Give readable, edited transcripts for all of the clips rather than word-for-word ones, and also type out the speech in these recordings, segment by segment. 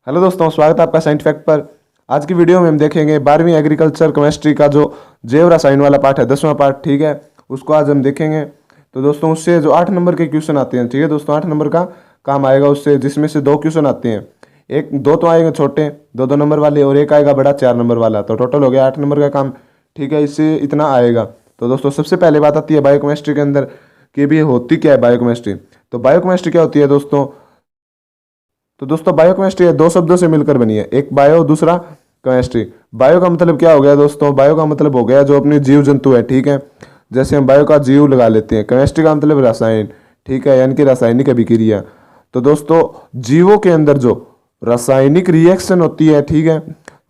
Hello दोस्तों, स्वागत है आपका साइंस फैक्ट पर। आज की वीडियो में हम देखेंगे 12वीं एग्रीकल्चर केमिस्ट्री का जो जैव रसायन वाला पार्ट है, 10वां पार्ट। ठीक है, उसको आज हम देखेंगे। तो दोस्तों उससे जो 8 नंबर के क्वेश्चन आते हैं, ठीक है दोस्तों, 8 नंबर का काम आएगा उससे, जिसमें से 2 क्वेश्चन आते हैं। एक दो तो आएंगे छोटे 2-2 नंबर वाले, और एक आएगा बड़ा 4 नंबर वाला। तो टोटल हो गया 8 नंबर का काम। ठीक है, इससे इतना आएगा। तो दोस्तों सबसे पहले बात आती है बायोकेमिस्ट्री के अंदर कि भी होती क्या है बायोकेमिस्ट्री। तो बायोकेमिस्ट्री क्या होती है दोस्तों? तो दोस्तों बायोकेमिस्ट्री दो शब्दों से मिलकर बनी है, एक बायो दूसरा केमिस्ट्री। बायो का मतलब क्या हो गया दोस्तों? बायो का मतलब हो गया जो अपने जीव जंतु है। ठीक है, जैसे हम बायो का जीव लगा लेते हैं। केमिस्ट्री का मतलब रसायन। ठीक है, यानी कि रासायनिक अभिक्रिया। तो दोस्तों जीवों के अंदर जो रासायनिक रिएक्शन होती है, ठीक है,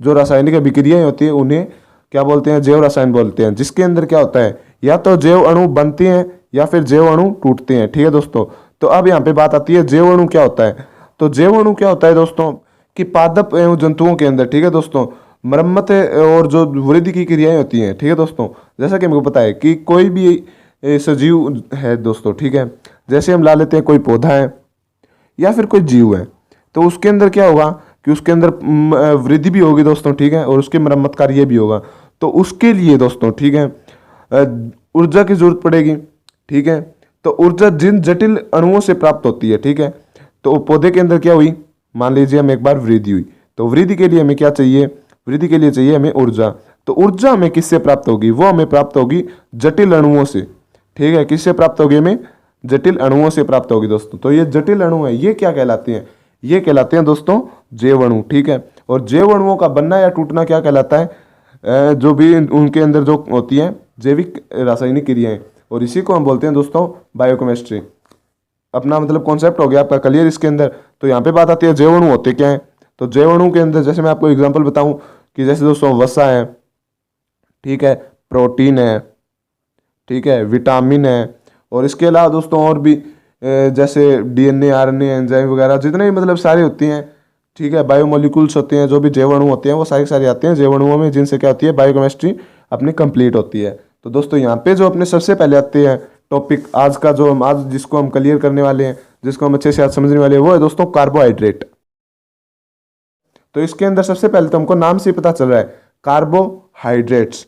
जो रासायनिक अभिक्रियाएं होती है, उन्हें क्या बोलते हैं? जैव रसायन बोलते हैं। जिसके अंदर क्या होता है, या तो जैव अणु बनते हैं या फिर जैव अणु टूटते हैं। ठीक है दोस्तों, तो अब यहाँ पे बात आती है जैव अणु क्या होता है। तो जैव अणु क्या होता है दोस्तों कि पादप एवं जंतुओं के अंदर, ठीक है दोस्तों, मरम्मत और जो वृद्धि की क्रियाएं होती हैं। ठीक है दोस्तों, जैसा कि हमको पता है कि कोई भी सजीव है दोस्तों, ठीक है, जैसे हम ला लेते हैं कोई पौधा है या फिर कोई जीव है, तो उसके अंदर क्या होगा कि उसके अंदर वृद्धि भी होगी दोस्तों। ठीक है, और उसके मरम्मत कार्य भी होगा। तो उसके लिए दोस्तों, ठीक है, ऊर्जा की जरूरत पड़ेगी। ठीक है, तो ऊर्जा जिन जटिल अणुओं से प्राप्त होती है। ठीक है, तो पौधे के अंदर क्या हुई, मान लीजिए हमें एक बार वृद्धि हुई, तो वृद्धि के लिए हमें क्या चाहिए? वृद्धि के लिए चाहिए हमें ऊर्जा। तो ऊर्जा हमें किससे प्राप्त होगी? वो हमें प्राप्त होगी जटिल अणुओं से। ठीक है, किससे प्राप्त होगी? हमें जटिल अणुओं से प्राप्त होगी दोस्तों। तो ये जटिल अणु है, ये क्या कहलाते हैं? ये कहलाते हैं दोस्तों जैव अणु। ठीक है, और जैव अणुओं का बनना या टूटना क्या कहलाता है? जो भी उनके अंदर जो होती है जैविक रासायनिक क्रियाएं, और इसी को हम बोलते हैं दोस्तों बायोकेमिस्ट्री। अपना मतलब कॉन्सेप्ट हो गया आपका क्लियर इसके अंदर। तो यहाँ पे बात आती है जैव अणु होते क्या है। तो जैव अणु के अंदर जैसे मैं आपको एग्जांपल बताऊं कि जैसे दोस्तों वसा है, ठीक है, प्रोटीन है, ठीक है, विटामिन है, और इसके अलावा दोस्तों और भी जैसे डीएनए, आरएनए, एंजाइम वगैरह जितने भी मतलब सारी होती हैं। ठीक है, बायोमोलिकुल्स होते हैं, जो भी जैव अणु होते हैं वो सारे सारे आते हैं जैव अणुओं में, जिनसे क्या होती है बायोकेमिस्ट्री अपनी कंप्लीट होती है। तो दोस्तों यहाँ पे जो अपने सबसे पहले आते हैं टॉपिक आज का, जो हम आज जिसको हम क्लियर करने वाले हैं, जिसको हम अच्छे से आज समझने वाले हैं, वो है दोस्तों कार्बोहाइड्रेट। तो इसके अंदर सबसे पहले तो हमको नाम से ही पता चल रहा है कार्बोहाइड्रेट्स।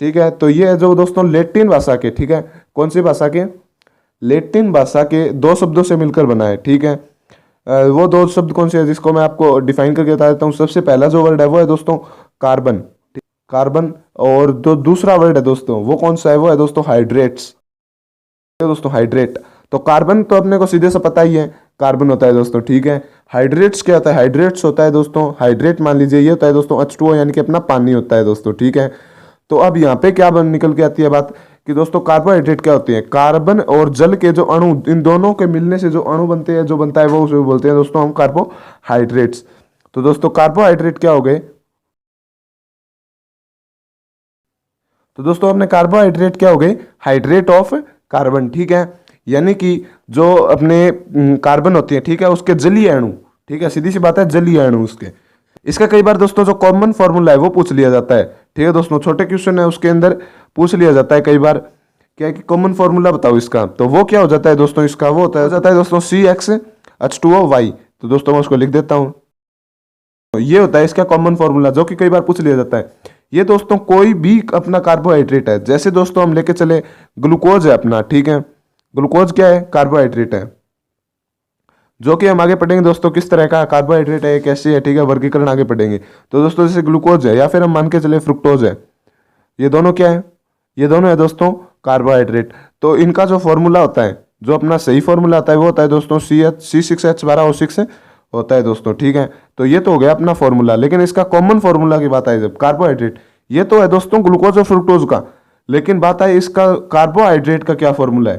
ठीक है, तो ये है जो दोस्तों लेटिन भाषा के, ठीक है, कौन सी भाषा के? लेटिन भाषा के 2 शब्दों से मिलकर बना है। ठीक है, वो 2 शब्द कौन से है जिसको मैं आपको डिफाइन करके बता देता हूँ। सबसे पहला जो वर्ड है वो है दोस्तों कार्बन। कार्बन, और जो दूसरा वर्ड है दोस्तों वो कौन सा है? वो है दोस्तों हाइड्रेट्स। दोस्तों हाइड्रेट। तो कार्बन तो अपने को सीधे से पता ही है, कार्बन होता है दोस्तों। ठीक है, हाइड्रेट्स क्या होता है? हाइड्रेट्स होता है दोस्तों, हाइड्रेट मान लीजिए ये होता है दोस्तों H2O, यानी कि अपना पानी होता है दोस्तों। ठीक है, तो अब यहाँ पे क्या बन निकल के आती है बात कि दोस्तों कार्बोहाइड्रेट क्या होते हैं? कार्बन और जल के जो अणु, इन दोनों के मिलने से जो अणु बनते हैं, जो बनता है वो उसे बोलते हैं दोस्तों हम कार्बोहाइड्रेट्स। तो दोस्तों कार्बोहाइड्रेट क्या हो गए? तो दोस्तों अपने कार्बोहाइड्रेट क्या हो गए? Hydrate of carbon. ठीक है, यानी कि जो अपने कार्बन होती है, ठीक है, उसके जलीय अणु, ठीक है, सीधी सी बात है, जलीय अणु उसके। इसका कई बार दोस्तों जो कॉमन फॉर्मूला है वो पूछ लिया जाता है। ठीक है दोस्तों, छोटे क्वेश्चन है उसके अंदर पूछ लिया जाता है कई बार, क्या है कि कॉमन फॉर्मूला बताओ इसका। तो वो क्या हो जाता है दोस्तों? इसका वो होता है दोस्तों CxH2O। तो दोस्तों मैं उसको लिख देता हूँ। तो ये होता है इसका कॉमन फॉर्मूला, जो कि कई बार पूछ लिया जाता है। ये दोस्तों कोई भी अपना कार्बोहाइड्रेट है, जैसे दोस्तों हम लेके चले ग्लूकोज है अपना। ठीक है, ग्लूकोज क्या है? कार्बोहाइड्रेट है, जो कि हम आगे पढ़ेंगे दोस्तों किस तरह का कार्बोहाइड्रेट है, कैसे है। ठीक है, वर्गीकरण आगे पढ़ेंगे। तो दोस्तों जैसे ग्लूकोज है, या फिर हम मान के चले फ्रुक्टोज है, ये दोनों क्या है? ये दोनों है दोस्तों कार्बोहाइड्रेट। तो इनका जो फॉर्मूला होता है, जो अपना सही फॉर्मूला होता है, वो होता है दोस्तों C6H12O6 होता है दोस्तों। ठीक है, तो ये तो हो गया अपना फॉर्मूला। लेकिन इसका कॉमन फॉर्मूला की बात आई जब कार्बोहाइड्रेट, ये तो है दोस्तों ग्लूकोज और फ्रुक्टोज का, लेकिन बात आई इसका कार्बोहाइड्रेट का क्या फॉर्मूला है।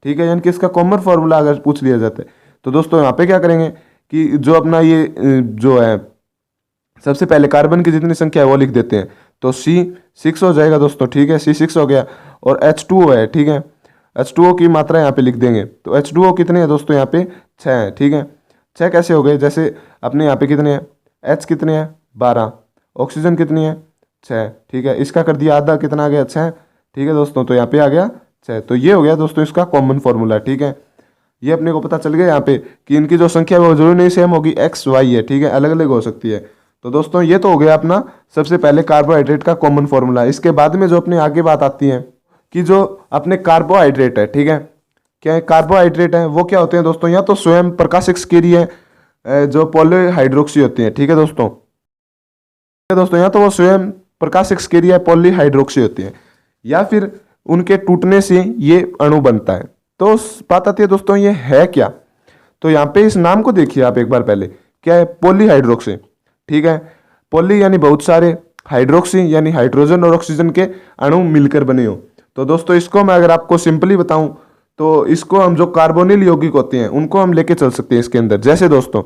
ठीक है, यानी कि इसका कॉमन फॉर्मूला अगर पूछ लिया जाता है, तो दोस्तों यहाँ पे क्या करेंगे कि जो अपना ये जो है सबसे पहले कार्बन की जितनी संख्या है वो लिख देते हैं। तो C6 हो जाएगा दोस्तों। ठीक है, C6 हो गया, और H2O है। ठीक है, H2O की मात्रा यहाँ पे लिख देंगे। तो H2O कितने हैं दोस्तों? यहाँ पे 6 है। ठीक है, 6 कैसे हो गए? जैसे अपने यहाँ पे कितने हैं? H कितने हैं? 12। ऑक्सीजन कितनी है? 6। ठीक है, इसका कर दिया आधा, कितना आ गया? 6। ठीक है दोस्तों, तो यहाँ पे आ गया 6। तो ये हो गया दोस्तों इसका कॉमन फॉर्मूला। ठीक है, ये अपने को पता चल गया यहाँ पे कि इनकी जो संख्या है वो जरूर नहीं सेम होगी, एक्स वाई है, ठीक है, अलग अलग हो सकती है। तो दोस्तों ये तो हो गया अपना सबसे पहले कार्बोहाइड्रेट का कॉमन फॉर्मूला। इसके बाद में जो अपने आगे बात आती है कि जो अपने कार्बोहाइड्रेट है, ठीक है, क्या है कार्बोहाइड्रेट है वो क्या होते हैं दोस्तों, या तो स्वयं प्रकाशिक स्केरी है जो पॉलीहाइड्रोक्सी होती है, ठीक है दोस्तों, या तो वो स्वयं प्रकाशिक स्केरी है पॉलीहाइड्रोक्सी होती है, या फिर उनके टूटने से ये अणु बनता है। तो बात आती है दोस्तों ये है क्या, तो यहाँ पे इस नाम को देखिए आप एक बार पहले, क्या है पॉलीहाइड्रोक्सी, ठीक है, पॉली यानी बहुत सारे, हाइड्रोक्सी यानी हाइड्रोजन और ऑक्सीजन के अणु मिलकर बने हो। तो दोस्तों इसको मैं अगर आपको सिंपली बताऊं तो इसको हम जो कार्बोनिल यौगिक होते हैं उनको हम लेके चल सकते हैं इसके अंदर। जैसे दोस्तों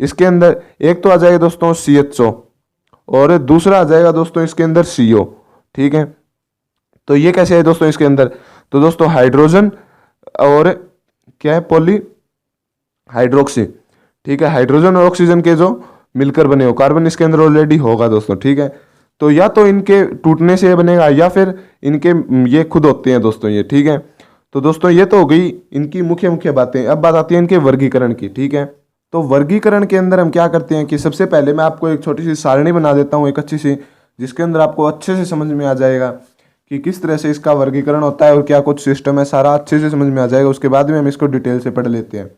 इसके अंदर एक तो आ जाएगा दोस्तों CHO और दूसरा आ जाएगा दोस्तों इसके अंदर CO, ठीक है। तो ये कैसे है दोस्तों इसके अंदर, तो दोस्तों हाइड्रोजन और क्या है पॉली हाइड्रोक्सी, ठीक है, हाइड्रोजन और ऑक्सीजन के जो मिलकर बने हो, कार्बन इसके अंदर ऑलरेडी होगा दोस्तों, ठीक है। तो या तो इनके टूटने से बनेगा या फिर इनके ये खुद होते हैं दोस्तों ये, ठीक है। तो दोस्तों ये तो हो गई इनकी मुख्य मुख्य बातें। अब बात आती है इनके वर्गीकरण की, ठीक है। तो वर्गीकरण के अंदर हम क्या करते हैं कि सबसे पहले मैं आपको एक छोटी सी सारणी बना देता हूँ एक अच्छी सी, जिसके अंदर आपको अच्छे से समझ में आ जाएगा कि किस तरह से इसका वर्गीकरण होता है और क्या कुछ सिस्टम है, सारा अच्छे से समझ में आ जाएगा। उसके बाद में हम इसको डिटेल से पढ़ लेते हैं।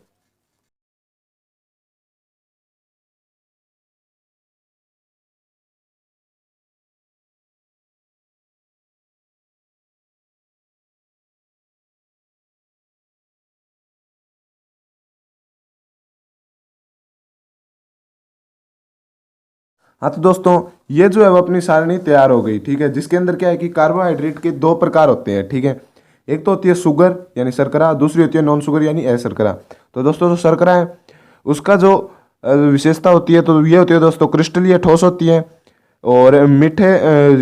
हाँ तो दोस्तों ये जो है वो अपनी सारणी तैयार हो गई, ठीक है, जिसके अंदर क्या है कि कार्बोहाइड्रेट के दो प्रकार होते हैं, ठीक है। एक तो होती है शुगर यानी शर्करा, दूसरी होती है नॉन शुगर यानी अशर्करा। तो दोस्तों जो शर्करा है उसका जो विशेषता होती है तो ये होती है दोस्तों क्रिस्टलीय ठोस होती है और मीठे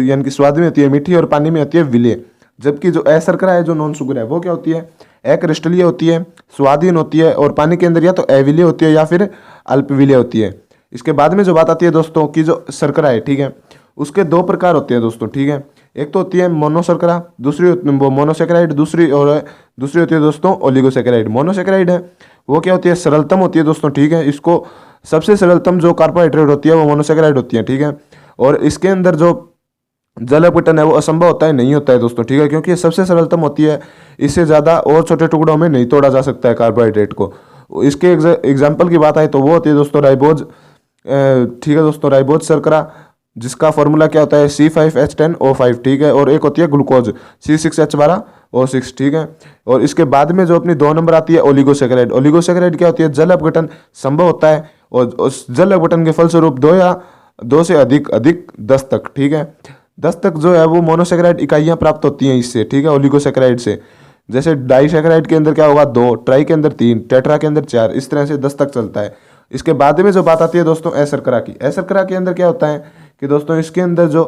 यानी कि स्वाद में होती है मीठी और पानी में होती है विलेय। जबकि जो अशर्करा है जो नॉन शुगर है वो क्या होती है, अक्रिस्टलीय होती है, स्वादहीन होती है और पानी के अंदर या तो अविलेय होती है या फिर अल्पविलेय होती है। इसके बाद में जो बात आती है दोस्तों कि जो शर्करा है, ठीक है, उसके दो प्रकार होते हैं दोस्तों, ठीक है। एक तो होती है मोनोशर्करा, दूसरी वो मोनोसेकेराइड, दूसरी होती है दोस्तों ओलिगोसेकेराइड। मोनोसेकेराइड है वो क्या होती है, सरलतम होती है दोस्तों, ठीक है। इसको सबसे सरलतम जो कार्बोहाइड्रेट होती है वो मोनोसेकेराइड होती है, ठीक है। और इसके अंदर जो जल अपघटन है वो असंभव होता है, नहीं होता है दोस्तों, ठीक है, क्योंकि ये सबसे सरलतम होती है। इससे ज़्यादा और छोटे टुकड़ों में नहीं तोड़ा जा सकता है कार्बोहाइड्रेट को। इसके एग्जाम्पल की बात आए तो वो होती है दोस्तों राइबोज, ठीक है दोस्तों, राइबोज शर्करा, जिसका फॉर्मूला क्या होता है C5H10O5, ठीक है। और एक होती है ग्लूकोज C6H12O6, ठीक है। और इसके बाद में जो अपनी 2 नंबर आती है ओलिगोसेकेराइड। ओलिगोसेकेराइड क्या होती है, जल अपघटन संभव होता है और उस जल अपघटन के फलस्वरूप 2 या 2 से अधिक 10 तक, ठीक है, 10 तक जो है वो मोनोसेकेराइड इकाइयाँ प्राप्त होती हैं इससे, ठीक है, ओलिगोसेकेराइड से। जैसे डाइसेकेराइड के अंदर क्या होगा 2, ट्राई के अंदर 3, टेट्रा के अंदर 4, इस तरह से 10 तक चलता है। इसके बाद में जो बात आती है दोस्तों अशर्करा की, अशर्करा के अंदर क्या होता है कि दोस्तों इसके अंदर जो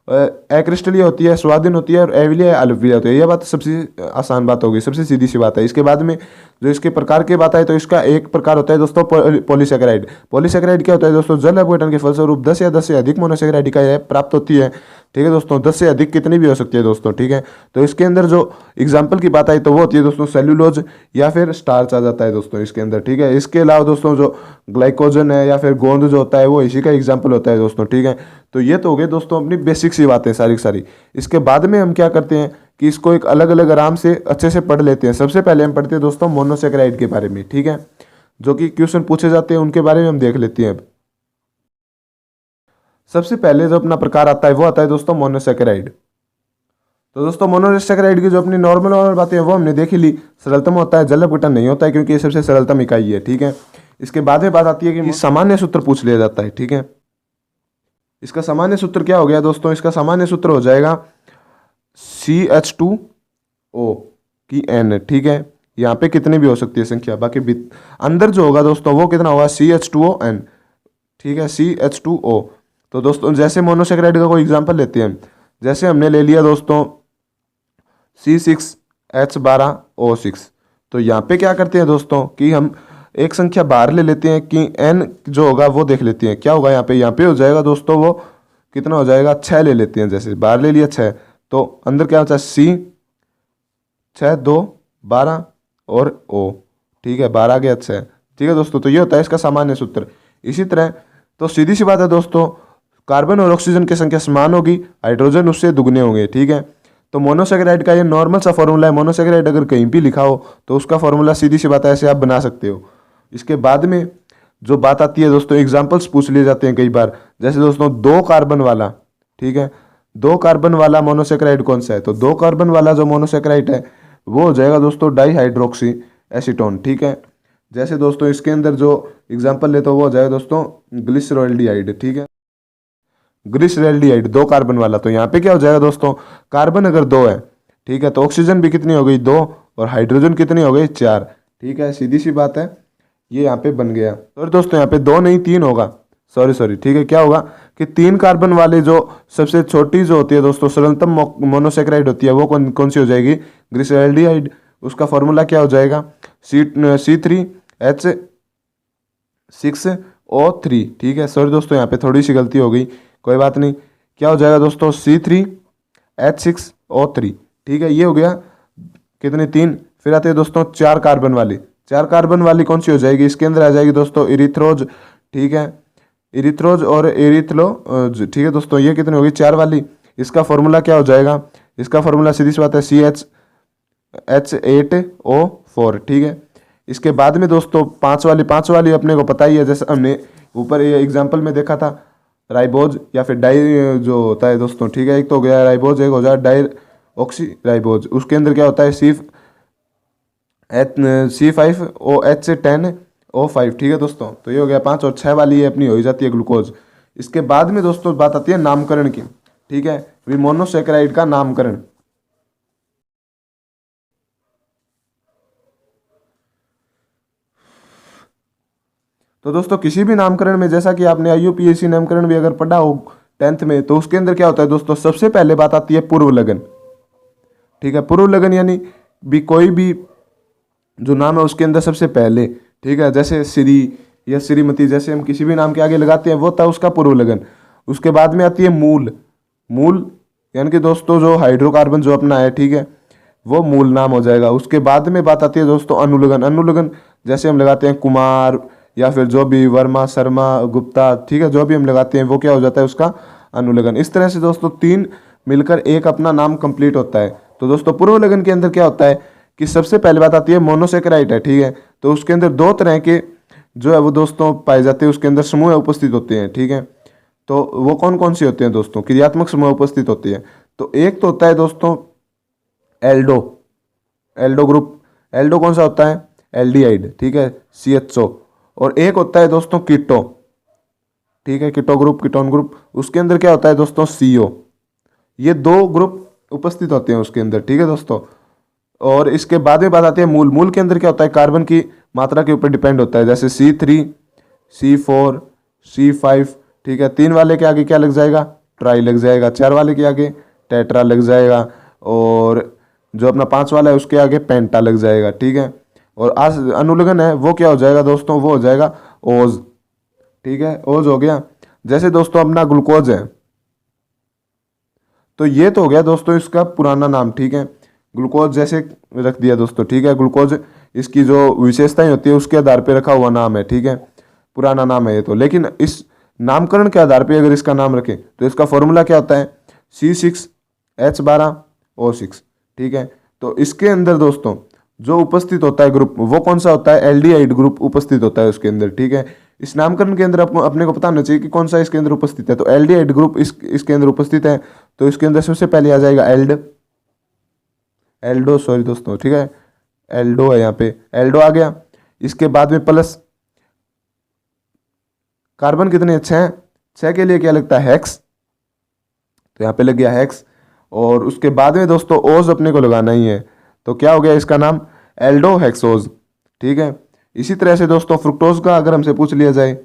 अक्रिस्टलीय होती है, स्वादहीन होती है और अविलेय अल्पविलेय होती है। यह बात सबसे आसान बात होगी, सबसे सीधी सी बात है। इसके बाद में जो इसके प्रकार की बात आए तो इसका एक प्रकार होता है दोस्तों पॉलीसेकेराइड। पॉलीसेकेराइड क्या होता है दोस्तों, जल अपघटन के फलस्वरूप 10 या 10 से अधिक मोनोसेकेराइड इकाइयाँ प्राप्त होती है, ठीक है दोस्तों, 10 से अधिक कितनी भी हो सकती है दोस्तों, ठीक है। तो इसके अंदर जो एग्जाम्पल की बात आई तो वो होती है दोस्तों सेल्यूलोज या फिर स्टार्च आ जाता है दोस्तों इसके अंदर, ठीक है। इसके अलावा दोस्तों जो ग्लाइकोजन है या फिर गोंद जो होता है वो इसी का एग्जाम्पल होता है दोस्तों, ठीक है। तो ये तो हो गए दोस्तों अपनी बेसिक सी बातें सारी की सारी। इसके बाद में हम क्या करते हैं कि इसको एक अलग अलग आराम से अच्छे से पढ़ लेते हैं। सबसे पहले हम पढ़ते हैं दोस्तों मोनोसेकेराइड के बारे में, ठीक है, जो कि क्वेश्चन पूछे जाते हैं उनके बारे में हम देख लेते हैं। अब सबसे पहले जो अपना प्रकार आता है वो आता है दोस्तों मोनोसेकेराइड। तो दोस्तों मोनोसेकेराइड की जो अपनी नॉर्मल बातें हैं वो हमने देख ली। सरलतम होता है, जल अपघटन नहीं होता है क्योंकि ये सबसे सरलतम इकाई है, ठीक है। इसके बाद में बात आती है कि सामान्य सूत्र पूछ लिया जाता है, ठीक है। इसका सामान्य सूत्र क्या हो गया दोस्तों, इसका सामान्य सूत्र हो जाएगा CH2O की N, ठीक है। यहाँ पे कितनी भी हो सकती है संख्या, बाकी अंदर जो होगा दोस्तों वो कितना होगा CH2ON, ठीक है, CH2O। तो दोस्तों जैसे मोनोसेकेराइड का कोई एग्जांपल लेते हैं, जैसे हमने ले लिया दोस्तों C6H12O6। तो यहाँ पे क्या करते हैं दोस्तों कि हम एक संख्या बाहर ले लेते हैं कि N जो होगा वो देख लेते हैं क्या होगा। यहाँ पे हो जाएगा दोस्तों वो कितना हो जाएगा 6 ले लेते हैं। जैसे बाहर ले लिया 6 तो अंदर क्या होता है C 6 2 12 और O, ठीक है, 12 के अच्छा है। ठीक है दोस्तों, तो ये होता है इसका सामान्य सूत्र। इसी तरह तो सीधी सी बात है दोस्तों, कार्बन और ऑक्सीजन की संख्या समान होगी, हाइड्रोजन उससे दुगने होंगे। ठीक है, तो मोनोसेकेराइड का ये नॉर्मल सा फॉर्मूला है। मोनोसेकेराइड अगर कहीं भी लिखा हो तो उसका फॉर्मूला सीधी सी बात है ऐसे आप बना सकते हो। इसके बाद में जो बात आती है दोस्तों, एग्जाम्पल्स पूछ लिए जाते हैं कई बार, जैसे दोस्तों 2 कार्बन वाला, ठीक है, 2 कार्बन वाला मोनोसेकेराइड कौन सा है, तो 2 कार्बन वाला जो मोनोसेकेराइड है वो हो जाएगा दोस्तों डाईहाइड्रोक्सी एसीटोन। ठीक है, जैसे दोस्तों इसके अंदर जो एग्जाम्पल ले तो वो हो जाएगा दोस्तों ग्लिसरॉल्डिहाइड। ठीक है, ग्लिसरॉल्डिहाइड 2 कार्बन वाला, तो यहाँ पे क्या हो जाएगा दोस्तों, कार्बन अगर 2 है, ठीक है, तो ऑक्सीजन भी कितनी हो गई 2, और हाइड्रोजन कितनी हो गई 4। ठीक है, सीधी सी बात है, ये यहाँ पे बन गया। और दोस्तों यहाँ पे 2 नहीं 3 होगा, सॉरी, ठीक है, क्या होगा कि 3 कार्बन वाले जो सबसे छोटी जो होती है दोस्तों सरलतम मोनोसेकेराइड होती है वो कौन सी हो जाएगी, ग्लिसरॉल्डिहाइड। उसका फॉर्मूला क्या हो जाएगा, C3H6O3। ठीक है, सॉरी दोस्तों यहाँ पे थोड़ी सी गलती हो गई, कोई बात नहीं। क्या हो जाएगा दोस्तों C3H6O3। ठीक है, ये हो गया कितने 3। फिर आते हैं दोस्तों 4 कार्बन वाली। 4 कार्बन वाली कौन सी हो जाएगी, इसके अंदर आ जाएगी दोस्तों इरिथ्रोज। ठीक है, इरिथ्रोज और एरिथ्लो। ठीक है दोस्तों, ये कितनी होगी 4 वाली। इसका फॉर्मूला क्या हो जाएगा, इसका फॉर्मूला सीधी सी बात है CH8O4। ठीक है, इसके बाद में दोस्तों 5 वाली अपने को पता ही है, जैसे हमने ऊपर ये एग्जाम्पल में देखा था, राइबोज या फिर डाई जो होता है दोस्तों। ठीक है, एक तो हो गया राइबोज, एक हो जाए डाई ऑक्सी राइबोज। उसके अंदर क्या होता है C5OH10O5। ठीक है दोस्तों, तो ये हो गया 5, और 6 वाली ये अपनी हो ही जाती है ग्लूकोज। इसके बाद में दोस्तों बात आती है नामकरण की। ठीक है, मोनोसेकेराइड का नामकरण। तो दोस्तों किसी भी नामकरण में, जैसा कि आपने IUPAC नामकरण भी अगर पढ़ा हो 10th में, तो उसके अंदर क्या होता है दोस्तों, सबसे पहले बात आती है पूर्व लगन। ठीक है, पूर्व लगन यानी भी कोई भी जो नाम है उसके अंदर सबसे पहले, ठीक है, जैसे श्री या श्रीमती, जैसे हम किसी भी नाम के आगे लगाते हैं वो था उसका पूर्व लगन। उसके बाद में आती है मूल यानी कि दोस्तों जो हाइड्रोकार्बन जो अपना है, ठीक है, वो मूल नाम हो जाएगा। उसके बाद में बात आती है दोस्तों अनुलगन जैसे हम लगाते हैं कुमार या फिर जो भी वर्मा, शर्मा, गुप्ता, ठीक है, जो भी हम लगाते हैं वो क्या हो जाता है उसका अनुलगन। इस तरह से दोस्तों 3 मिलकर एक अपना नाम कंप्लीट होता है। तो दोस्तों पूर्व लगन के अंदर क्या होता है कि सबसे पहले बात आती है मोनोसेकेराइड है। ठीक है, तो उसके अंदर 2 तरह के जो है वो दोस्तों पाए जाते हैं, उसके अंदर समूह उपस्थित होते हैं। ठीक है, तो वो कौन कौन सी होते हैं दोस्तों, क्रियात्मक समूह उपस्थित होती है। तो एक तो होता है दोस्तों एल्डो ग्रुप। एल्डो कौन सा होता है, एल्डिहाइड। ठीक है, CHO। और एक होता है दोस्तों कीटो। ठीक है, कीटोन ग्रुप। उसके अंदर क्या होता है दोस्तों CO। ये 2 ग्रुप उपस्थित होते हैं उसके अंदर। ठीक है दोस्तों, और इसके बाद में बात आती है मूल के अंदर क्या होता है, कार्बन की मात्रा के ऊपर डिपेंड होता है, जैसे C3, C4, C5। ठीक है, 3 वाले के आगे क्या लग जाएगा, ट्राई लग जाएगा। 4 वाले के आगे टेट्रा लग जाएगा, और जो अपना 5 वाला है उसके आगे पेंटा लग जाएगा। ठीक है, और अनुलगन है वो क्या हो जाएगा दोस्तों, वो हो जाएगा ओज। ठीक है, ओज हो गया। जैसे दोस्तों अपना ग्लूकोज है, तो ये तो हो गया दोस्तों इसका पुराना नाम। ठीक है, ग्लूकोज जैसे रख दिया दोस्तों। ठीक है, ग्लूकोज इसकी जो विशेषताएं होती है उसके आधार पे रखा हुआ नाम है। ठीक है, पुराना नाम है ये तो, लेकिन इस नामकरण के आधार पे अगर इसका नाम रखें तो इसका फॉर्मूला क्या होता है, C6H12O6। ठीक है, तो इसके अंदर दोस्तों जो उपस्थित होता है ग्रुप वो कौन सा होता है, एल्डिहाइड ग्रुप उपस्थित होता है उसके अंदर। ठीक है, इस नामकरण के अंदर अपने को पता होना चाहिए कि कौन सा इसके अंदर उपस्थित है। तो एल्डिहाइड ग्रुप इसके अंदर उपस्थित है, तो इसके अंदर सबसे पहले आ जाएगा एल्डो, सॉरी दोस्तों। ठीक है, एल्डो है यहाँ पे, एल्डो आ गया। इसके बाद में प्लस कार्बन कितने 6 के लिए क्या लगता है हेक्स, तो यहाँ पे लग गया हेक्स। और उसके बाद में दोस्तों ओज अपने को लगाना ही है, तो क्या हो गया इसका नाम एल्डो हेक्सोज। ठीक है, इसी तरह से दोस्तों फ्रुक्टोज का अगर हमसे पूछ लिया जाए,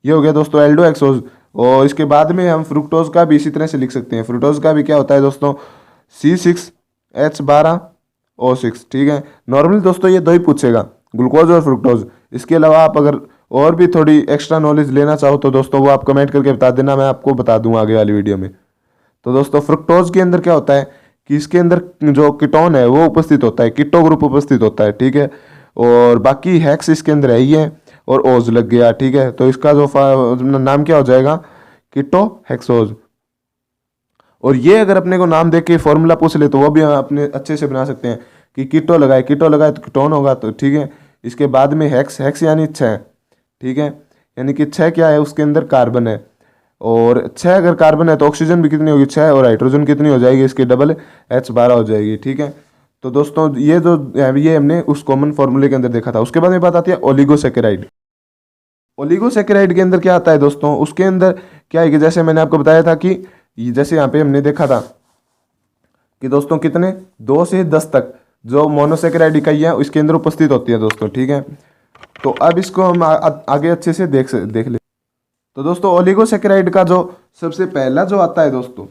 ये हो गया दोस्तों एल्डो हेक्सोज। और इसके बाद में हम फ्रुक्टोज का भी इसी तरह से लिख सकते हैं। फ्रुक्टोज का भी क्या होता है दोस्तों, C6H12O6। ठीक है, नॉर्मली दोस्तों ये 2 ही पूछेगा, ग्लूकोज और फ्रुक्टोज। इसके अलावा आप अगर और भी थोड़ी एक्स्ट्रा नॉलेज लेना चाहो तो दोस्तों वो आप कमेंट करके बता देना, मैं आपको बता दूंगा आगे वाली वीडियो में। तो दोस्तों फ्रुक्टोज के अंदर क्या होता है कि इसके अंदर जो कीटोन है वो उपस्थित होता है, कीटो ग्रुप उपस्थित होता है, ठीक है। और बाकी हेक्स इसके अंदर है ही है, और ओज लग गया, ठीक है। तो इसका जो नाम क्या हो जाएगा, कीटो हेक्सोज। और ये अगर अपने को नाम देके फॉर्मूला पूछ ले तो वो भी अपने अच्छे से बना सकते हैं कि कीटो लगाए तो कीटोन होगा, तो ठीक है। इसके बाद में हेक्स, हेक्स यानी 6, ठीक है। यानी कि 6 क्या है, उसके अंदर कार्बन है, और 6 अगर कार्बन है तो ऑक्सीजन भी कितनी होगी, 6, और हाइड्रोजन कितनी हो जाएगी, इसकी डबल H12 हो जाएगी, ठीक है। तो दोस्तों ये हमने उस कॉमन फॉर्मूले के अंदर देखा था। उसके बाद में बात आती है ओलिगोसेकेराइड। ओलिगोसेकेराइड के अंदर क्या आता है दोस्तों, उसके अंदर क्या है कि जैसे मैंने आपको बताया था कि जैसे यहाँ पे हमने देखा था कि दोस्तों कितने 2 से 10 तक जो मोनोसेकेराइड इकाई है इसके अंदर उपस्थित होती है दोस्तों, ठीक है। तो अब इसको हम आगे अच्छे से देख ले। तो दोस्तों ओलिगोसेकेराइड का जो सबसे पहला जो आता है दोस्तों,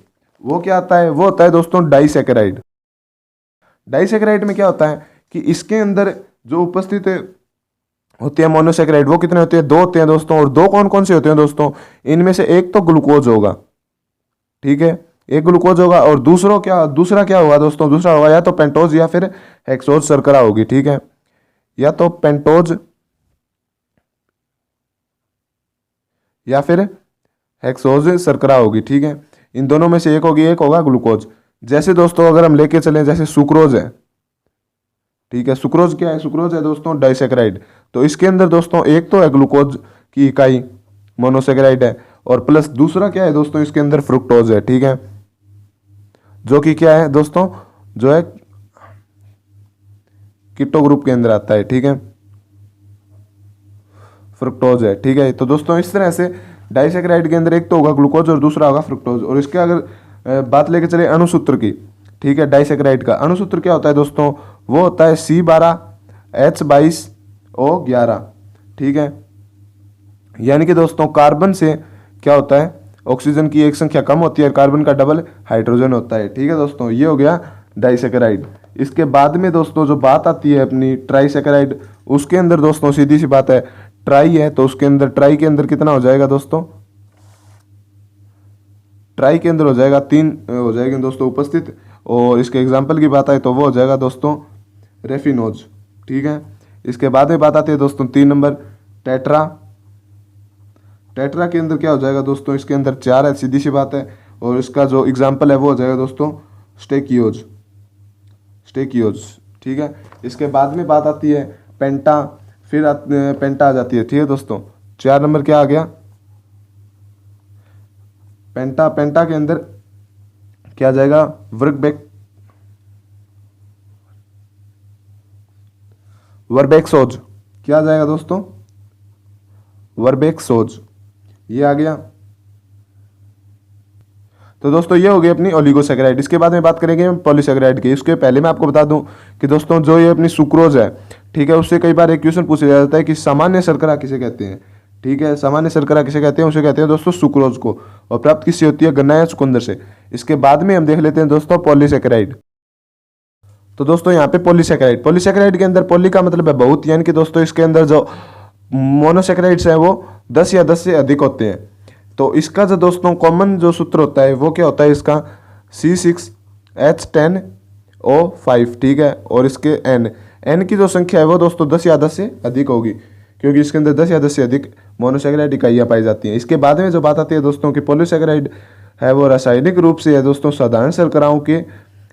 वो क्या आता है, वो होता है दोस्तों डाइसेकेराइड। डाइसेकेराइड में क्या होता है कि इसके अंदर जो उपस्थित होती है मोनोसेकेराइड, वो कितने होते हैं, 2 होते हैं दोस्तों। और 2 कौन कौन से होते हैं दोस्तों, इनमें से एक तो ग्लूकोज होगा, ठीक है, एक ग्लूकोज होगा, और दूसरा क्या होगा दोस्तों, दूसरा होगा या तो पेंटोज या फिर हेक्सोज शर्करा होगी, ठीक है। या तो पेंटोज या फिर हेक्सोज शर्करा होगी, ठीक है। इन दोनों में से एक होगी, एक होगा ग्लूकोज। जैसे दोस्तों अगर हम लेके चलें, जैसे सुक्रोज है, ठीक है। सुक्रोज क्या है, सुक्रोज है दोस्तों डाइसेकेराइड। तो इसके अंदर दोस्तों एक तो है ग्लूकोज की इकाई, मोनोसेकेराइड है, और प्लस दूसरा क्या है दोस्तों, इसके अंदर फ्रुक्टोज है, ठीक है, जो कि क्या है दोस्तों, जो है कीटो ग्रुप के अंदर आता है, ठीक है, फ्रुक्टोज है, ठीक है। तो दोस्तों इस तरह से डाइसेकेराइड के अंदर एक तो होगा ग्लूकोज और दूसरा होगा फ्रुक्टोज। और इसके अगर बात लेके चले अणुसूत्र की, ठीक है, डाइसेकेराइड का अणुसूत्र क्या होता है दोस्तों, वो होता है C12H22O11, ठीक है। यानी कि दोस्तों कार्बन से क्या होता है, ऑक्सीजन की एक संख्या कम होती है, कार्बन का डबल हाइड्रोजन होता है, ठीक है दोस्तों। ये हो गया डाइसेकेराइड। इसके बाद में दोस्तों जो बात आती है अपनी ट्राइसेकेराइड, उसके अंदर दोस्तों सीधी सी बात है, ट्राई है तो उसके अंदर, ट्राई के अंदर कितना हो जाएगा दोस्तों, ट्राई के अंदर हो जाएगा 3 हो जाएगी दोस्तों उपस्थित। और इसके एग्जाम्पल की बात आए तो वो हो जाएगा दोस्तों रेफिनोज, ठीक है। इसके बाद में बात आती है दोस्तों 3 नंबर टेट्रा। टेट्रा के अंदर क्या हो जाएगा दोस्तों, इसके अंदर 4 है, सीधी सी बात है। और इसका जो एग्जाम्पल है वो हो जाएगा दोस्तों स्टेकियोज, ठीक है। इसके बाद में बात आती है पेंटा, फिर पेंटा आ जाती है, ठीक है दोस्तों। 4 नंबर क्या आ गया, पेंटा। पेंटा के अंदर क्या आ जाएगा, वर्बेक्सोज, क्या आ जाएगा दोस्तों, वर्बेक्सोज, ये आ गया। तो दोस्तों ये हो गई अपनी ओलिगोसेकेराइड। इसके बाद में बात करेंगे पॉलीसेकेराइड की। इसके पहले मैं आपको बता दूं कि दोस्तों जो ये अपनी सुक्रोज है, ठीक है, उससे कई बार एक क्वेश्चन पूछा जाता है कि सामान्य शर्करा किसे कहते हैं, ठीक है। सामान्य शर्करा किसे कहते हैं, उसे कहते हैं दोस्तों सुक्रोज को, और प्राप्त किससे होती है, गन्ना या चुकंदर से। इसके बाद में हम देख लेते हैं दोस्तों पॉलीसेकेराइड। तो दोस्तों यहाँ पे पॉलीसेकेराइड के अंदर पॉली का मतलब है बहुत, यानी कि दोस्तों इसके अंदर जो मोनोसेकेराइड्स हैं वो 10 या 10 से अधिक होते हैं। तो इसका जो दोस्तों कॉमन जो सूत्र होता है वो क्या होता है, इसका C6H10O5, ठीक है। और इसके N की जो संख्या है वो दोस्तों 10 या 10 से अधिक होगी, क्योंकि इसके अंदर 10 या 10 से अधिक मोनोसेकेराइड इकाइयाँ पाई जाती हैं। इसके बाद में जो बात आती है दोस्तों कि पॉलीसेकेराइड है वो रासायनिक रूप से है दोस्तों साधारण शर्कराओं के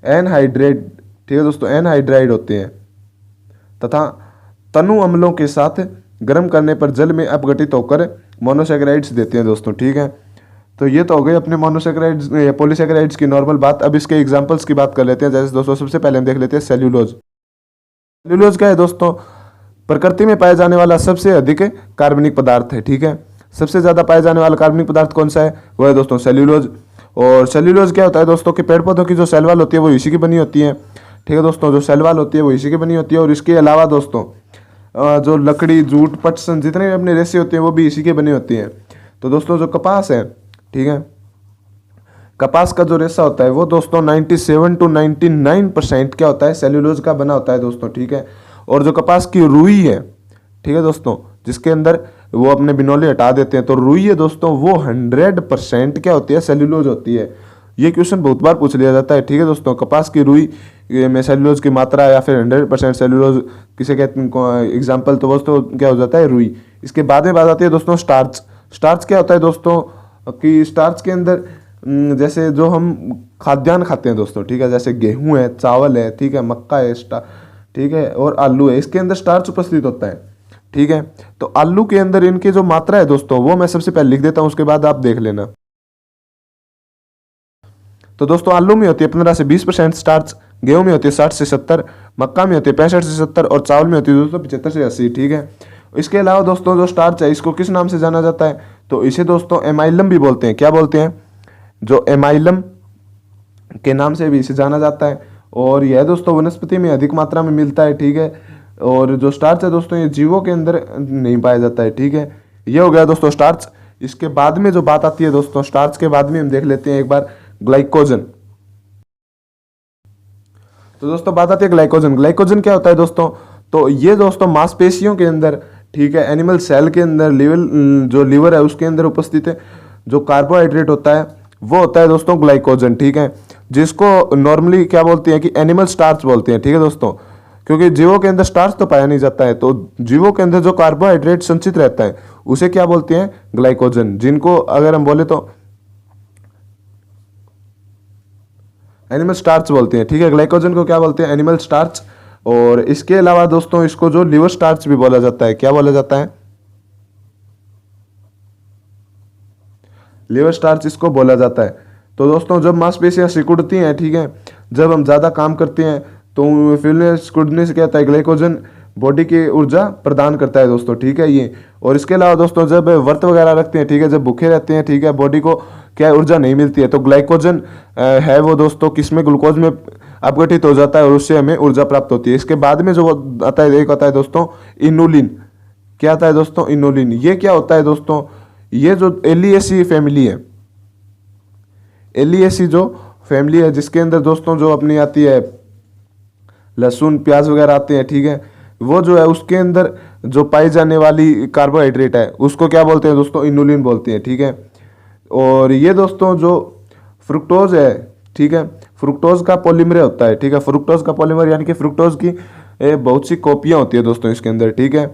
एनहाइड्रेट, ठीक है दोस्तों, एनहाइड्राइड होते हैं तथा तनु अम्लों के साथ गर्म करने पर जल में अपघटित होकर मोनोसेकेराइड्स देते हैं दोस्तों, ठीक है। तो ये तो हो गई अपने मोनोसेकेराइड्स पॉलीसेकेराइड्स की नॉर्मल बात। अब इसके एग्जांपल्स की बात कर लेते हैं। जैसे दोस्तों सबसे पहले हम देख लेते हैं सेल्यूलोज। सेल्यूलोज क्या है दोस्तों, प्रकृति में पाया जाने वाला सबसे अधिक कार्बनिक पदार्थ है, ठीक है। सबसे ज़्यादा पाया जाने वाला कार्बनिक पदार्थ कौन सा है, वो है दोस्तों सेल्यूलोज। और सेल्यूलोज क्या होता है दोस्तों कि पेड़ पौधों की जो सेल वाल होती है वो इसी की बनी होती है, ठीक है दोस्तों। जो सेल वाल होती है वो इसी की बनी होती है। और इसके अलावा दोस्तों जो लकड़ी, जूट, पटसन, जितने भी अपने रेसे होते हैं वो भी इसी के बनी होती हैं। तो दोस्तों जो कपास है, ठीक है, कपास का जो रेशा होता है वो दोस्तों 97 to 99% क्या होता है, सेल्यूलोज का बना होता है दोस्तों, ठीक है। और जो कपास की रुई है, ठीक है दोस्तों, जिसके अंदर वो अपने बिनौले हटा देते हैं, तो रुई है दोस्तों वो 100% क्या होती है, सेल्यूलोज होती है। ये क्वेश्चन बहुत बार पूछ लिया जाता है, ठीक है दोस्तों। कपास की रुई में सेलुलोज की मात्रा या फिर 100% सेलुलोज किसे कहते हैं एग्जाम्पल, तो दोस्तों क्या हो जाता है, रुई। इसके बाद में बात आती है दोस्तों स्टार्च। स्टार्च क्या होता है दोस्तों कि स्टार्च के अंदर जैसे जो हम खाद्यान्न खाते हैं दोस्तों, ठीक है, जैसे गेहूं है, चावल है, ठीक है, मक्का है, ठीक है, और आलू है, इसके अंदर स्टार्च उपस्थित होता है, ठीक है। तो आलू के अंदर इनकी जो मात्रा है दोस्तों वो मैं सबसे पहले लिख देता हूं, उसके बाद आप देख लेना। तो दोस्तों आलू में होती है 15 से 20% स्टार्च, गेहूं में होती है 60 से 70, मक्का में होती है 65 से 70 और चावल में होती है दोस्तों 75 से 80, ठीक है। इसके अलावा दोस्तों जो स्टार्च है इसको किस नाम से जाना जाता है, तो इसे दोस्तों एमाइलम भी बोलते हैं। क्या बोलते हैं, जो एमाइलम के नाम से भी इसे जाना जाता है। और यह दोस्तों वनस्पति में अधिक मात्रा में मिलता है, ठीक है। और जो स्टार्च है दोस्तों ये जीवों के अंदर नहीं पाया जाता है, ठीक है। ये हो गया दोस्तों स्टार्च। इसके बाद में जो बात आती है दोस्तों, स्टार्च के बाद में हम देख लेते हैं एक बार ग्लाइकोजन। तो दोस्तों बात आती है ग्लाइकोजन। ग्लाइकोजन क्या होता है दोस्तों, तो ये दोस्तों मांसपेशियों के अंदर, ठीक है, एनिमल सेल के अंदर, जो लीवर है उसके अंदर उपस्थित है, जो कार्बोहाइड्रेट होता है वो होता है दोस्तों ग्लाइकोजन, ठीक है। जिसको नॉर्मली क्या बोलते हैं कि एनिमल स्टार्च बोलते हैं, ठीक है दोस्तों, क्योंकि जीवों के अंदर स्टार्च तो पाया नहीं जाता है, तो जीवों के अंदर जो कार्बोहाइड्रेट संचित रहता है उसे क्या बोलते हैं, ग्लाइकोजन, जिनको अगर हम बोले तो एनिमल स्टार्च बोलते हैं, ठीक है। ग्लाइकोजन को क्या बोलते हैं, एनिमल स्टार्च। और इसके अलावा दोस्तों इसको जो लिवर स्टार्च भी बोला जाता है, क्या बोला जाता है, लिवर स्टार्च इसको बोला जाता है। तो दोस्तों जब मांसपेशियां सिकुड़ती हैं, ठीक है, जब हम ज़्यादा काम करते हैं तो फूलने सिकुड़ने से क्या होता है, ग्लाइकोजन बॉडी की ऊर्जा प्रदान करता है दोस्तों, ठीक है ये। और इसके अलावा दोस्तों जब व्रत वगैरह रखते हैं, ठीक है, जब भूखे रहते हैं, ठीक है, बॉडी को क्या ऊर्जा नहीं मिलती है, तो ग्लाइकोजन है वो दोस्तों किसमें, ग्लूकोज में अपघटित हो जाता है और उससे हमें ऊर्जा प्राप्त होती है। इसके बाद में जो आता है, एक आता है दोस्तों इनुलिन। क्या आता है दोस्तों, इनुलिन। ये क्या होता है दोस्तों, ये जो एलिएसी फैमिली है, एलिएसी जो फैमिली है जिसके अंदर दोस्तों जो अपनी आती है लहसुन प्याज वगैरह आते हैं, ठीक है, वो जो है उसके अंदर जो पाई जाने वाली कार्बोहाइड्रेट है उसको क्या बोलते हैं दोस्तों, इनुलिन बोलते हैं, ठीक है। और ये दोस्तों जो फ्रुक्टोज है, ठीक है, फ्रुक्टोज का पॉलीमर होता है, ठीक है, फ्रुक्टोज का पॉलीमर यानी कि फ्रुक्टोज की बहुत सी कॉपियां होती है दोस्तों इसके अंदर, ठीक है।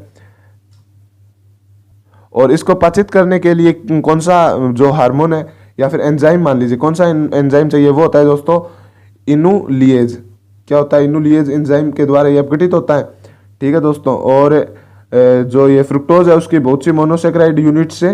और इसको पाचित करने के लिए कौन सा जो हार्मोन है या फिर एंजाइम मान लीजिए, कौन सा एंजाइम चाहिए, वो होता है दोस्तों इनुलिएज। क्या होता है, इनुलिएज एंजाइम के द्वारा ये अपघटित होता है, ठीक है दोस्तों। और जो ये फ्रुक्टोज है उसकी बहुत सी मोनोसेक्राइड यूनिट से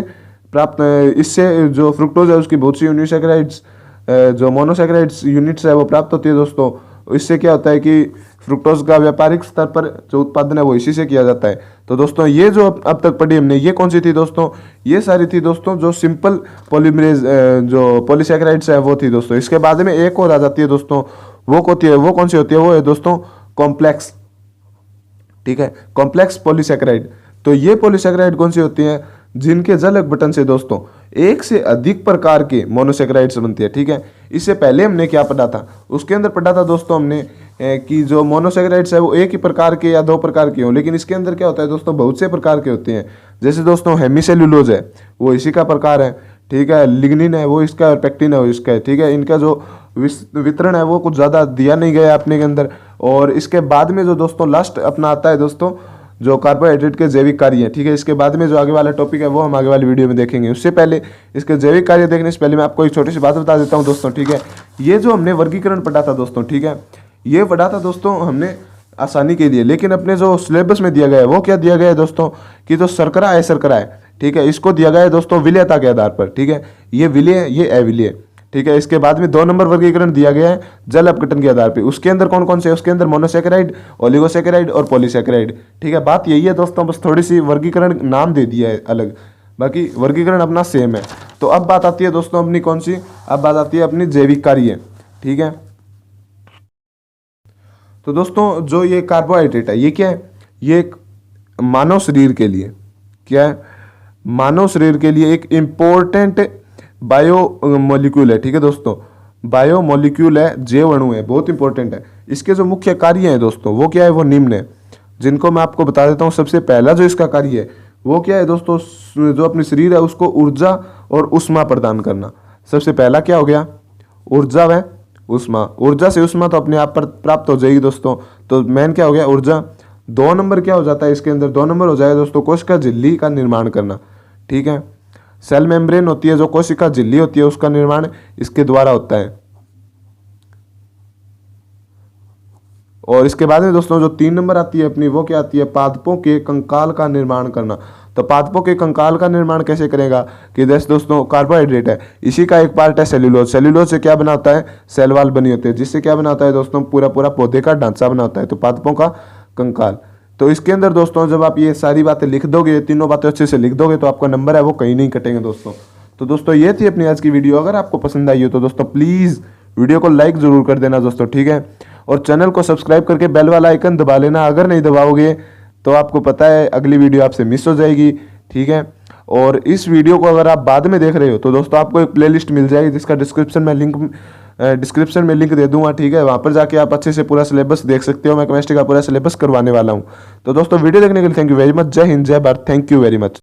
प्राप्त, इससे जो फ्रुक्टोज है उसकी बहुत सी यूनिसेक्राइड्स, जो मोनोसेक्राइड्स यूनिट्स है वो प्राप्त होती है दोस्तों। इससे क्या होता है कि फ्रुक्टोज का व्यापारिक स्तर पर जो उत्पादन है वो इसी से किया जाता है। तो दोस्तों ये जो अब तक पढ़ी हमने, ये कौन सी थी दोस्तों, ये सारी थी दोस्तों जो सिंपल पॉलीमरेज जो पॉलीसेक्राइड्स है वो थी दोस्तों। इसके बाद में एक और आ जाती है दोस्तों, वो कौन सी होती है, वो है दोस्तों कॉम्प्लेक्स, ठीक है, कॉम्प्लेक्स पॉलीसेक्राइड। तो ये पॉलीसेक्राइड कौन सी होती है, जिनके जलक बटन से दोस्तों एक से अधिक प्रकार के मोनोसेक्राइड्स बनती है, ठीक है। इससे पहले हमने क्या पढ़ा था, उसके अंदर पढ़ा था दोस्तों हमने कि जो मोनोसेक्राइड्स है वो एक ही प्रकार के या दो प्रकार के हों, लेकिन इसके अंदर क्या होता है दोस्तों, बहुत से प्रकार के होते हैं। जैसे दोस्तों हेमीसेल्यूलोज है वो इसी का प्रकार है, ठीक है, लिग्निन है वो इसका, और पेक्टिन है वो इसका है, ठीक है। इनका जो वितरण है वो कुछ ज़्यादा दिया नहीं गया अपने के अंदर। और इसके बाद में जो दोस्तों लास्ट अपना आता है दोस्तों जो कार्बोहाइड्रेट के जैविक कार्य है, ठीक है। इसके बाद में जो आगे वाला टॉपिक है वो हम आगे वाली वीडियो में देखेंगे। उससे पहले इसके जैविक कार्य देखने से पहले मैं आपको एक छोटी सी बात बता देता हूँ दोस्तों, ठीक है। ये जो हमने वर्गीकरण पढ़ा था दोस्तों, ठीक है, ये पढ़ा था दोस्तों हमने आसानी के लिए, लेकिन अपने जो सिलेबस में दिया गया है वो क्या दिया गया है दोस्तों कि जो शर्करा है, ठीक है, इसको दिया गया है दोस्तों विलेयता के आधार पर, ठीक है। ये विलेय, ये अविलेय, ठीक है। इसके बाद में 2 नंबर वर्गीकरण दिया गया है जल अपघटन के आधार पर। उसके अंदर कौन कौन से, उसके अंदर मोनोसेक्राइड, ओलिगोसेक्राइड और पॉलीसेक्राइड, ठीक है। बात यही है दोस्तों, बस थोड़ी सी वर्गीकरण नाम दे दिया है अलग, बाकी वर्गीकरण अपना सेम है। तो अब बात आती है दोस्तों अपनी कौन सी, अब बात आती है अपनी जैविक कार्य, ठीक है। तो दोस्तों जो ये कार्बोहाइड्रेट है ये क्या है, ये एक मानव शरीर के लिए क्या है, मानव शरीर के लिए एक इम्पोर्टेंट बायो मॉलिक्यूल है, ठीक है दोस्तों। बायो मॉलिक्यूल है, जैव अणु है, बहुत इंपॉर्टेंट है। इसके जो मुख्य कार्य हैं दोस्तों वो क्या है, वो निम्न है, जिनको मैं आपको बता देता हूँ। सबसे पहला जो इसका कार्य है वो क्या है दोस्तों, जो अपनी शरीर है उसको ऊर्जा और उष्मा प्रदान करना। सबसे पहला क्या हो गया, ऊर्जा व ऊष्मा। ऊर्जा से ऊष्मा तो अपने आप पर प्राप्त हो जाएगी दोस्तों। तो मेन क्या हो गया, ऊर्जा। 2 नंबर क्या हो जाता है इसके अंदर, 2 नंबर हो जाएगा दोस्तों कोशिका झिल्ली का निर्माण करना। ठीक है, सेल मेम्ब्रेन होती है जो कोशिका झिल्ली होती है, उसका निर्माण इसके द्वारा होता है। और इसके बाद में दोस्तों जो 3 नंबर आती है अपनी, वो क्या आती है, पादपों के कंकाल का निर्माण करना। तो पादपों के कंकाल का निर्माण कैसे करेगा कि जैसे दोस्तों कार्बोहाइड्रेट है, इसी का एक पार्ट है सेल्यूलोज। सेल्यूलोज से क्या बना होता है, सेल वाल बनी होती है, जिससे क्या बना होता है दोस्तों, पूरा पूरा पौधे का ढांचा बना होता है। तो पादपों का कंकाल। तो इसके अंदर दोस्तों जब आप ये सारी बातें लिख दोगे, ये तीनों बातें अच्छे से लिख दोगे, तो आपका नंबर है वो कहीं नहीं कटेंगे दोस्तों। तो दोस्तों ये थी अपनी आज की वीडियो। अगर आपको पसंद आई हो तो दोस्तों प्लीज़ वीडियो को लाइक ज़रूर कर देना दोस्तों, ठीक है। और चैनल को सब्सक्राइब करके बेल वाला आइकन दबा लेना। अगर नहीं दबाओगे तो आपको पता है अगली वीडियो आपसे मिस हो जाएगी, ठीक है। और इस वीडियो को अगर आप बाद में देख रहे हो तो दोस्तों आपको एक प्लेलिस्ट मिल जाएगी, जिसका डिस्क्रिप्शन में लिंक दे दूंगा, ठीक है। वहाँ पर जाके आप अच्छे से पूरा सिलेबस देख सकते हो। मैं केमिस्ट्री का पूरा सिलेबस करवाने वाला हूँ। तो दोस्तों वीडियो देखने के लिए थैंक यू वेरी मच। जय हिंद, जय Bharat, thank you very much.